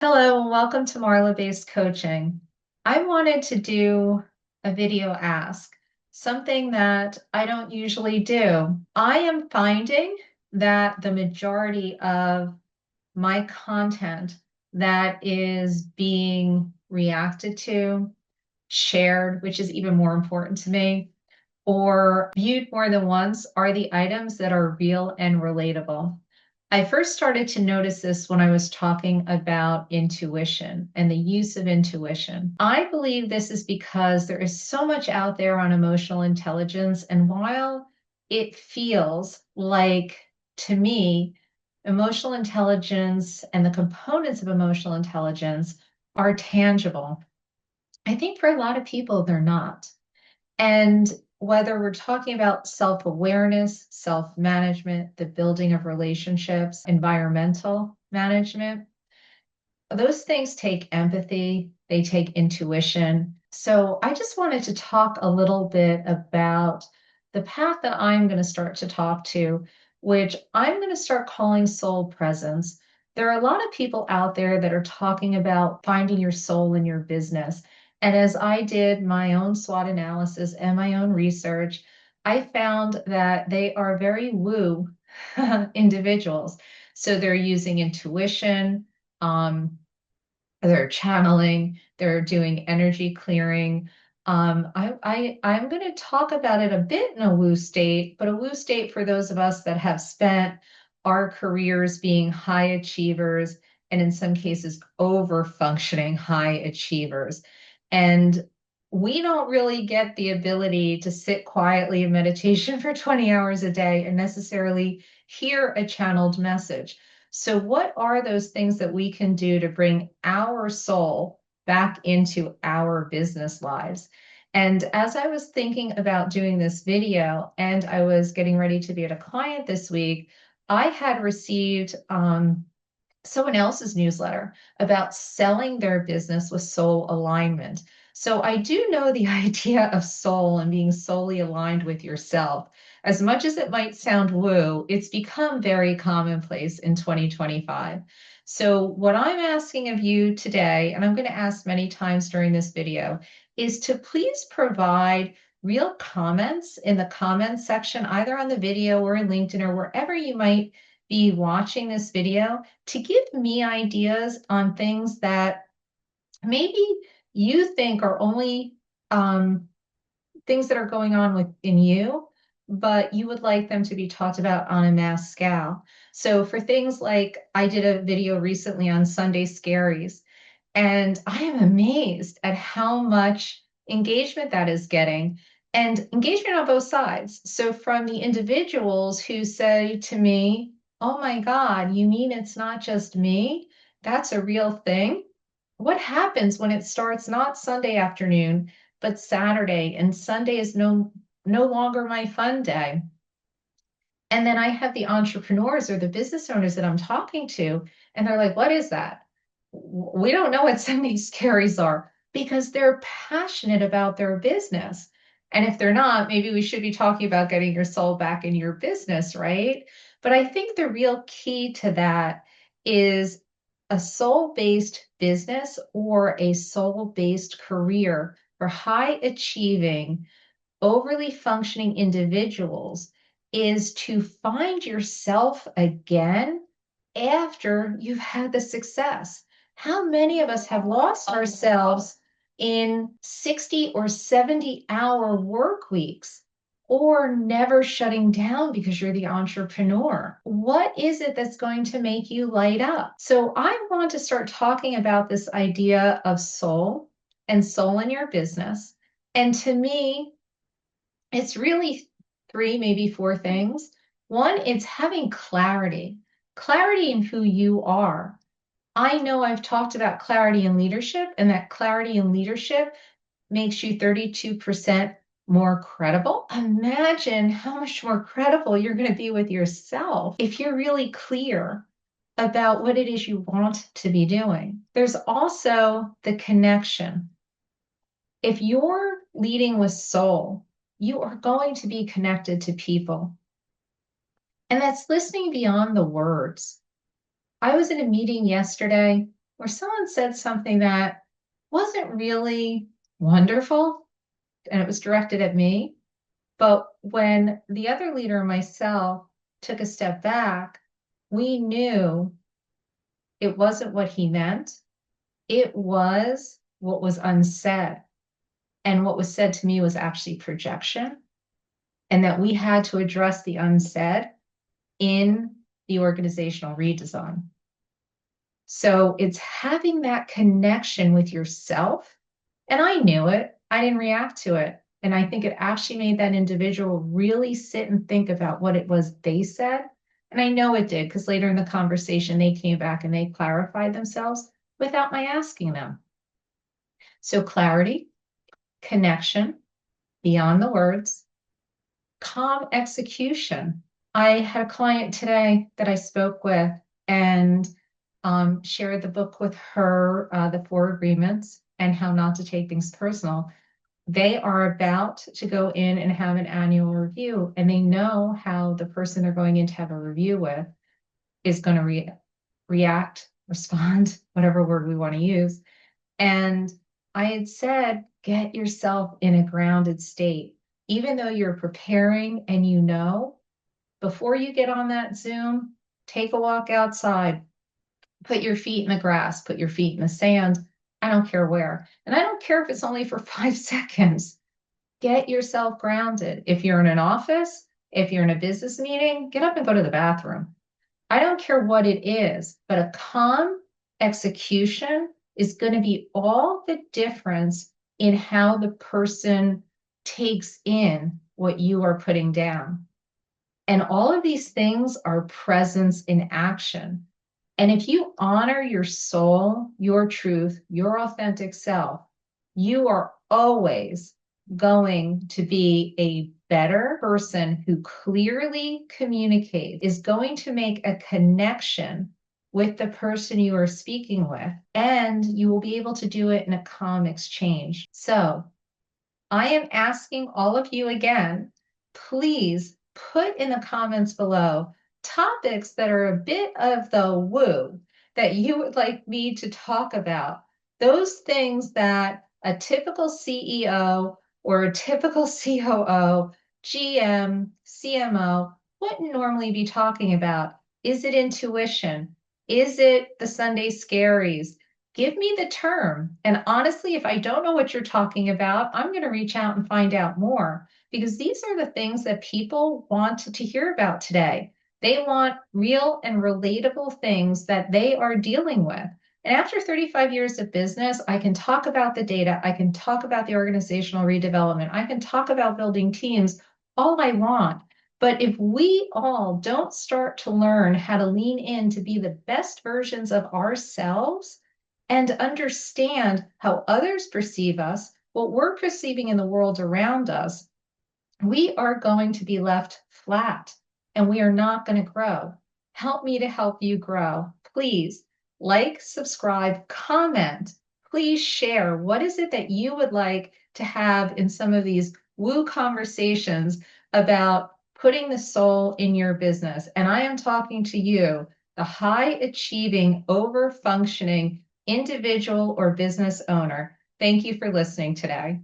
Hello, and welcome to Marla Bace Coaching. I wanted to do a video ask, something that I don't usually do. I am finding that the majority of my content that is being reacted to, shared, which is even more important to me, or viewed more than once are the items that are real and relatable. I first started to notice this when I was talking about intuition and the use of intuition. I believe this is because there is so much out there on emotional intelligence. And while it feels like, to me, emotional intelligence and the components of emotional intelligence are tangible, I think for a lot of people, they're not. And whether we're talking about self awareness, self management, the building of relationships, environmental management, those things take empathy, they take intuition. So I just wanted to talk a little bit about the path that I'm going to start to talk to, which I'm going to start calling soul presence. There are a lot of people out there that are talking about finding your soul in your business. And as I did my own SWOT analysis and my own research, I found that they are very woo individuals. So they're using intuition, um, they're channeling, they're doing energy clearing. I'm going to talk about it a bit in a woo state, but a woo state for those of us that have spent our careers being high achievers and in some cases over functioning high achievers. And we don't really get the ability to sit quietly in meditation for 20 hours a day and necessarily hear a channeled message. So, what are those things that we can do to bring our soul back into our business lives? And as I was thinking about doing this video and I was getting ready to be at a client this week, I had received someone else's newsletter about selling their business with soul alignment. So I do know the idea of soul and being solely aligned with yourself. As much as it might sound woo, it's become very commonplace in 2025. So what I'm asking of you today, and I'm going to ask many times during this video, is to please provide real comments in the comments section, either on the video or in LinkedIn or wherever you might be watching this video, to give me ideas on things that maybe you think are only things that are going on within you, but you would like them to be talked about on a mass scale. So for things like I did a video recently on Sunday Scaries, and I am amazed at how much engagement that is getting and engagement on both sides. So, from the individuals who say to me, "Oh my God, you mean it's not just me? That's a real thing." What happens when it starts not Sunday afternoon, but Saturday, and Sunday is no longer my fun day? And then I have the entrepreneurs or the business owners that I'm talking to, and they're like, "What is that? We don't know what some of these carries are," because they're passionate about their business. And if they're not, maybe we should be talking about getting your soul back in your business, right? But I think the real key to that is a soul-based business or a soul-based career for high achieving, overly functioning individuals is to find yourself again after you've had the success. How many of us have lost ourselves in 60 or 70-hour work weeks or never shutting down because you're the entrepreneur? What is it that's going to make you light up? So I want to start talking about this idea of soul and soul in your business. And to me, it's really three, maybe four things. One, it's having clarity, clarity in who you are. I know I've talked about clarity in leadership, and that clarity in leadership makes you 32% more credible. Imagine how much more credible you're going to be with yourself if you're really clear about what it is you want to be doing. There's also the connection. If you're leading with soul, you are going to be connected to people. And that's listening beyond the words. I was in a meeting yesterday where someone said something that wasn't really wonderful and it was directed at me. But when the other leader and myself took a step back, we knew it wasn't what he meant. It was what was unsaid. And what was said to me was actually projection, and that we had to address the unsaid in the organizational redesign. So it's having that connection with yourself. And I knew it, I didn't react to it. And I think it actually made that individual really sit and think about what it was they said. And I know it did, because later in the conversation, they came back and they clarified themselves without my asking them. So clarity, connection, beyond the words, calm execution. I had a client today that I spoke with and shared the book with her, The Four Agreements and How Not to Take Things Personal. They are about to go in and have an annual review, and they know how the person they're going in to have a review with is going to react, respond, whatever word we want to use. And I had said, get yourself in a grounded state. Even though you're preparing and you know, before you get on that Zoom, take a walk outside, put your feet in the grass, put your feet in the sand. I don't care where. And I don't care if it's only for 5 seconds. Get yourself grounded. If you're in an office, if you're in a business meeting, get up and go to the bathroom. I don't care what it is, but a calm execution is going to be all the difference in how the person takes in what you are putting down. And all of these things are presence in action. And if you honor your soul, your truth, your authentic self, you are always going to be a better person who clearly communicates, is going to make a connection with the person you are speaking with, and you will be able to do it in a calm exchange. So I am asking all of you again, please put in the comments below topics that are a bit of the woo that you would like me to talk about. Those things that a typical CEO or a typical COO, GM, CMO wouldn't normally be talking about. Is it intuition? Is it the Sunday scaries? Give me the term. And honestly, if I don't know what you're talking about, I'm going to reach out and find out more, because these are the things that people want to hear about today. They want real and relatable things that they are dealing with. And after 35 years of business, I can talk about the data. I can talk about the organizational redevelopment. I can talk about building teams all I want. But if we all don't start to learn how to lean in to be the best versions of ourselves, and understand how others perceive us, what we're perceiving in the world around us, we are going to be left flat and we are not going to grow. Help me to help you grow. Please like, subscribe, comment. Please share. What is it that you would like to have in some of these woo conversations about putting the soul in your business? And I am talking to you, the high achieving, over functioning individual or business owner. Thank you for listening today.